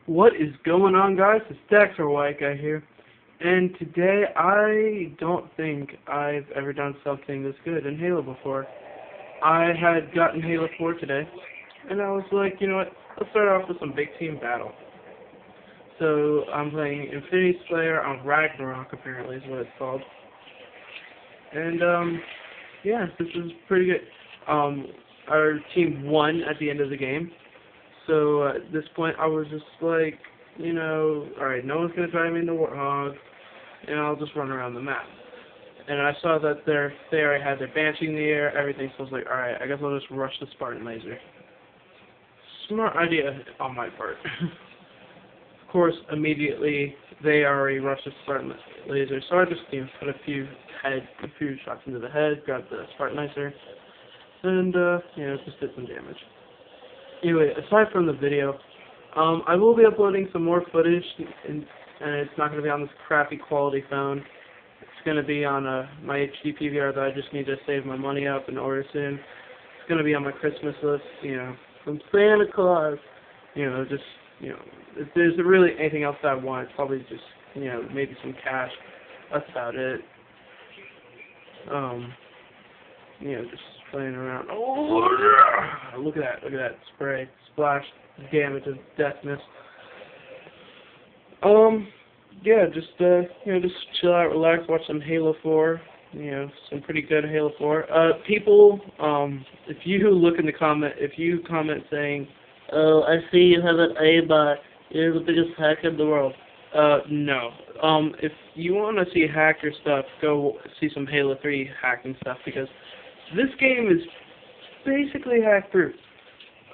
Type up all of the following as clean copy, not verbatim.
What is going on, guys? It's Dexter White Guy here, and today I don't think I've ever done something this good in Halo before. I had gotten Halo 4 today, and I was like, you know what, let's start off with some big team battle. So I'm playing Infinity Slayer on Ragnarok, apparently is what it's called. And yeah, this is pretty good. Our team won at the end of the game. So at this point, I was just like, alright, no one's going to drive me into Warthog, and I'll just run around the map. And I saw that they already had their Banshee in the air, everything, so I was like, alright, I guess I'll just rush the Spartan Laser. Smart idea on my part. Of course, immediately, they already rushed the Spartan Laser, so I just put a few shots into the head, grabbed the Spartan Laser, and, just did some damage. Anyway, aside from the video, I will be uploading some more footage, and it's not going to be on this crappy quality phone. It's going to be on my HD PVR that I just need to save my money up and order soon. It's going to be on my Christmas list, from Santa Claus. If there's really anything else that I want, it's probably just, maybe some cash. That's about it. Just playing around. Oh, yeah! Look at that spray, splash, damage of deathness. Yeah, just chill out, relax, watch some Halo 4. Some pretty good Halo 4. People, if you look in the if you comment saying, "Oh, I see you have an A-bot. You're the biggest hacker in the world." No. If you want to see hacker stuff, go see some Halo 3 hacking stuff, because this game is basically hack-proof.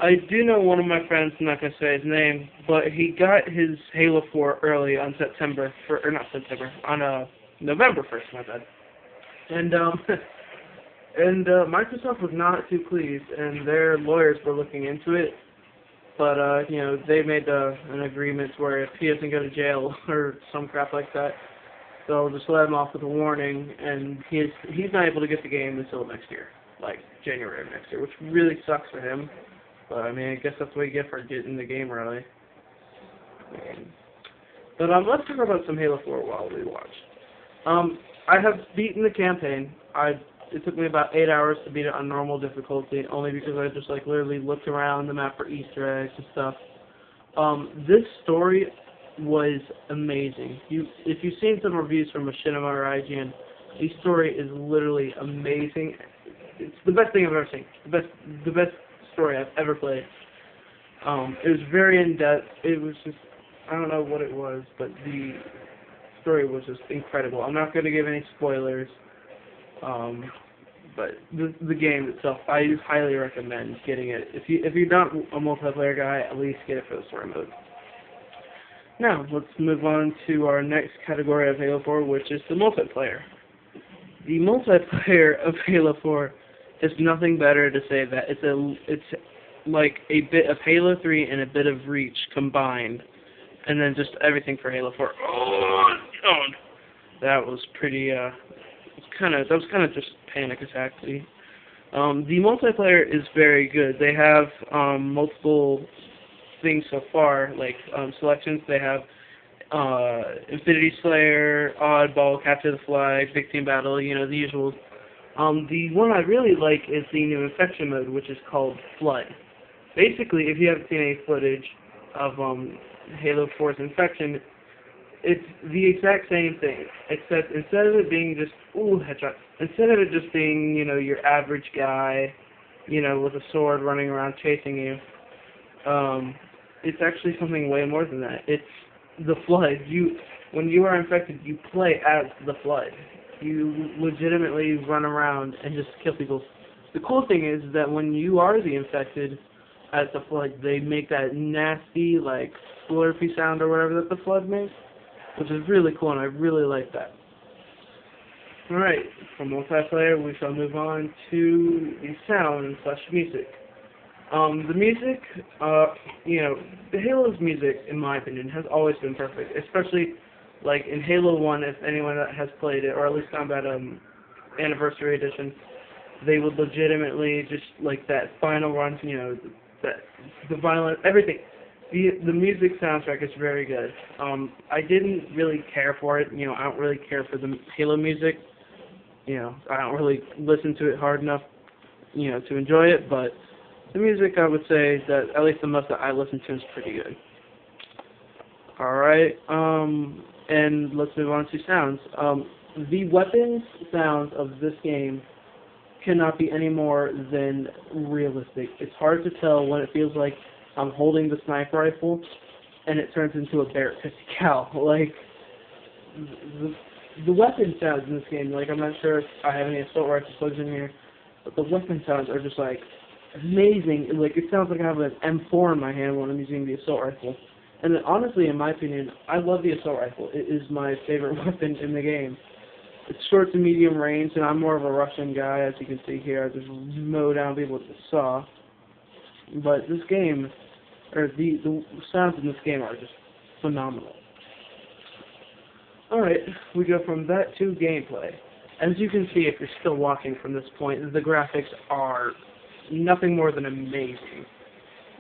I do know one of my friends, I'm not going to say his name, but he got his Halo 4 early on November 1st, my bad. And, Microsoft was not too pleased, and their lawyers were looking into it, but, they made an agreement where if he doesn't go to jail or some crap like that, they'll just let him off with a warning, and he's not able to get the game until next year, like January of next year, which really sucks for him. But I mean, I guess that's what you get for getting the game early. But let's talk about some Halo 4 while we watch. I have beaten the campaign. It took me about 8 hours to beat it on normal difficulty, only because I just literally looked around the map for Easter eggs and stuff. This story was amazing. If you've seen some reviews from Machinima or IGN, the story is literally amazing. It's the best thing I've ever seen. The best story I've ever played. It was very in-depth. It was just, I don't know what it was, but the story was just incredible. I'm not going to give any spoilers, but the game itself, I highly recommend getting it. If you're not a multiplayer guy, at least get it for the story mode. Now, let's move on to our next category of Halo 4, which is the multiplayer. The multiplayer of Halo 4 is nothing better to say that it's like a bit of Halo 3 and a bit of Reach combined, and then just everything for Halo 4. Oh, that was pretty. That was kind of just panic attack-y. The multiplayer is very good. They have multiple things so far, like selections. They have Infinity Slayer, Oddball, Capture the Flag, Big Team Battle, the usual. The one I really like is the new Infection mode, which is called Flood. Basically, if you haven't seen any footage of Halo 4's Infection, it's the exact same thing, except instead of it being just, headshot, instead of it just being, your average guy, with a sword running around chasing you, it's actually something way more than that. It's the Flood. When you are infected, you play as the Flood. You legitimately run around and just kill people. The cool thing is that when you are the infected as the Flood, they make that nasty, slurpy sound or whatever that the Flood makes, which is really cool, and I really like that. Alright, from multiplayer, we shall move on to the sound/music. The music, the Halo's music, in my opinion, has always been perfect, especially in Halo 1, if anyone that has played it, or at least Combat Anniversary Edition, they would legitimately just, that final run, the violence, everything. The music soundtrack is very good. I didn't really care for it. I don't really care for the Halo music. I don't really listen to it hard enough, to enjoy it. But the music, I would say that at least the most that I listen to is pretty good. All right. And let's move on to sounds. The weapons sounds of this game cannot be any more than realistic. It's hard to tell when it feels like I'm holding the sniper rifle and it turns into a Barrett 50 cal. Like, the weapon sounds in this game, like, I'm not sure if I have any assault rifle plugs in here, but the weapon sounds are just, like, amazing. Like, it sounds like I have an M4 in my hand when I'm using the assault rifle. And then, honestly, in my opinion, I love the assault rifle. It is my favorite weapon in the game. It's short to medium range, and I'm more of a Russian guy, as you can see here. I just mow down people with the saw. But this game, or the sounds in this game are just phenomenal. Alright, we go from that to gameplay. As you can see, if you're still watching from this point, the graphics are nothing more than amazing.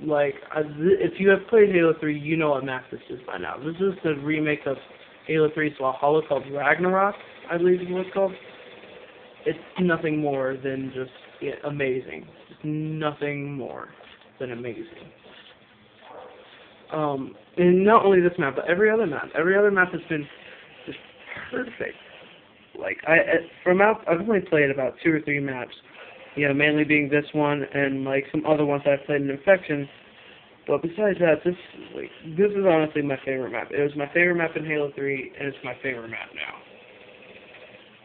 Like, if you have played Halo 3, you know what map this is by now. This is the remake of Halo 3's Valhalla called Ragnarok, I believe is what it's called. It's nothing more than just amazing. Just nothing more than amazing. And not only this map, but every other map. Every other map has been just perfect. Like, I've only played about 2 or 3 maps. Mainly being this one and like some other ones I've played in Infection. But besides that, this is honestly my favorite map. It was my favorite map in Halo 3, and it's my favorite map now.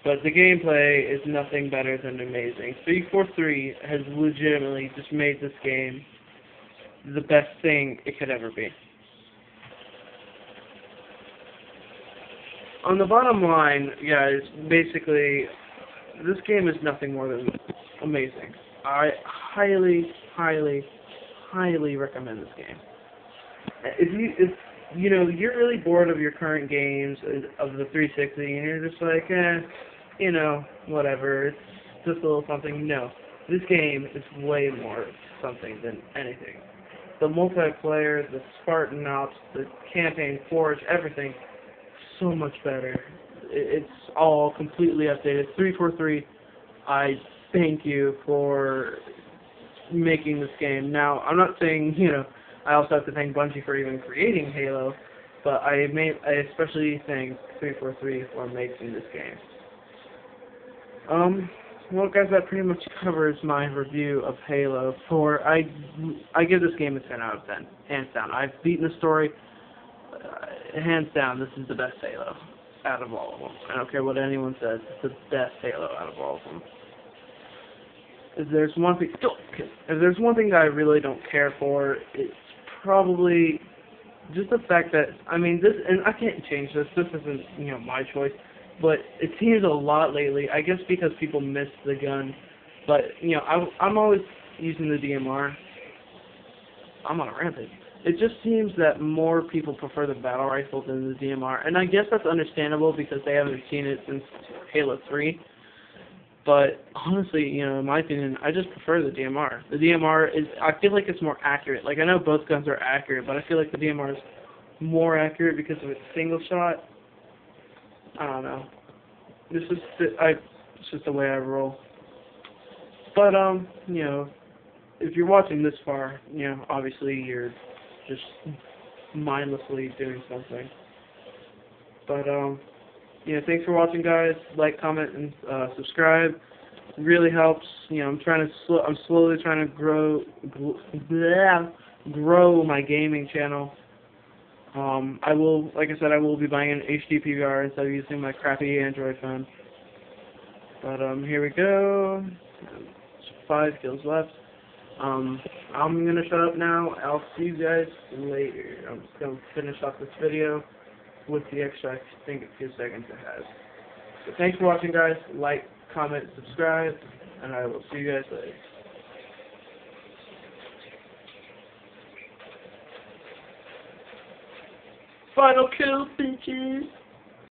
But the gameplay is nothing better than amazing. 343 has legitimately just made this game the best thing it could ever be. On the bottom line, guys, basically, this game is nothing more than amazing. I highly, highly, highly recommend this game. If you're really bored of your current games of the 360 and you're just like, whatever, it's just a little something. No, this game is way more something than anything. The multiplayer, the Spartan Ops, the campaign, Forge, everything, so much better. It's all completely updated. 343, I thank you for making this game. Now, I'm not saying, I also have to thank Bungie for even creating Halo, but I especially thank 343 for making this game. Well, guys, that pretty much covers my review of Halo 4. I give this game a 10 out of 10, hands down. I've beaten the story. Hands down, this is the best Halo out of all of them. I don't care what anyone says. It's the best Halo out of all of them. If there's one thing that I really don't care for, it's probably just the fact that, this, and I can't change this. This isn't, my choice. But it seems a lot lately, I guess because people miss the gun. But, I'm always using the DMR. I'm on a rampage. It just seems that more people prefer the battle rifle than the DMR. And I guess that's understandable because they haven't seen it since Halo 3. But honestly, in my opinion, I just prefer the DMR. The DMR I feel like it's more accurate. Like, I know both guns are accurate, but I feel like the DMR is more accurate because of its single shot. I don't know. It's just the way I roll. But, if you're watching this far, obviously you're just mindlessly doing something. But, thanks for watching, guys. Like, comment, and subscribe. It really helps. I'm slowly trying to grow my gaming channel. Like I said, I will be buying an HD PVR instead of using my crappy Android phone. But, here we go. 5 kills left. I'm gonna shut up now. I'll see you guys later. I'm just gonna finish off this video with the extra, I think, a few seconds it has. So thanks for watching, guys. Like, comment, subscribe, and I will see you guys later. Final kill, bitches!